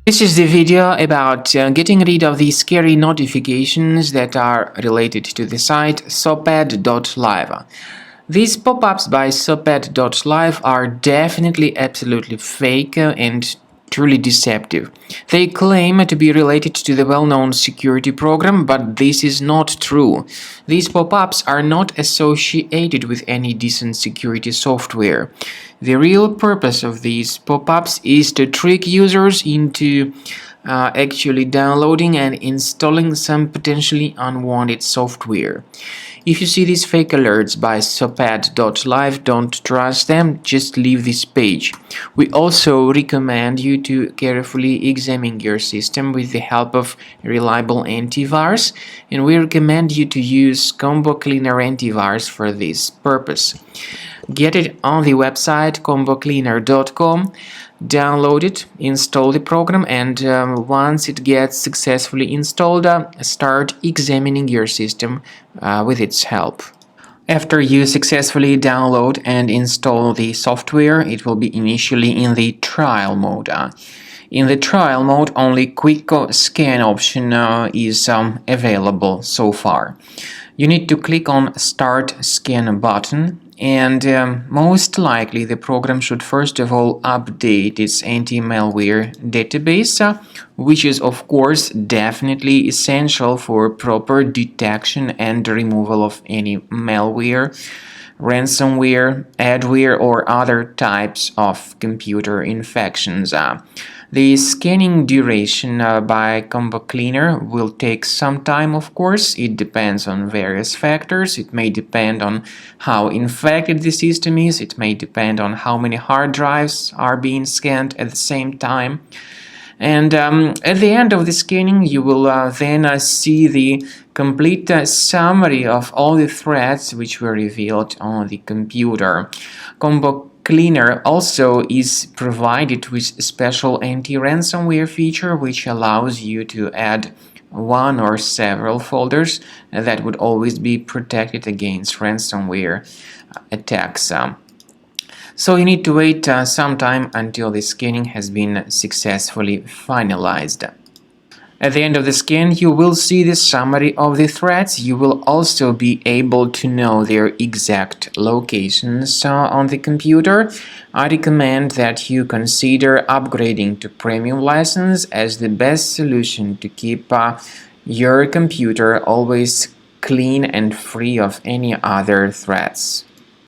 This is the video about getting rid of the scary notifications that are related to the site Soped.live. These pop-ups by Soped.live are definitely absolutely fake and truly deceptive. They claim to be related to the well-known security program, but this is not true. These pop-ups are not associated with any decent security software. The real purpose of these pop-ups is to trick users into actually downloading and installing some potentially unwanted software. If you see these fake alerts by Soped.live, don't trust them, just leave this page. We also recommend you to carefully examine your system with the help of reliable antivirus, and we recommend you to use Combo Cleaner antivirus for this purpose. Get it on the website combocleaner.com, download it, install the program, and once it gets successfully installed, start examining your system with its help. After you successfully download and install the software, it will be initially in the trial mode. In the trial mode, only quick scan option is available so far. You need to click on Start Scan button, and most likely the program should first of all update its anti-malware database, which is of course definitely essential for proper detection and removal of any malware, ransomware, adware, or other types of computer infections. The scanning duration by Combo Cleaner will take some time, of course. It depends on various factors. It may depend on how infected the system is. It may depend on how many hard drives are being scanned at the same time. And at the end of the scanning, you will then see the complete summary of all the threats which were revealed on the computer. Combo Cleaner also is provided with a special anti-ransomware feature which allows you to add one or several folders that would always be protected against ransomware attacks. So you need to wait some time until the scanning has been successfully finalized. At the end of the scan, you will see the summary of the threats. You will also be able to know their exact locations on the computer. I recommend that you consider upgrading to premium license as the best solution to keep your computer always clean and free of any other threats.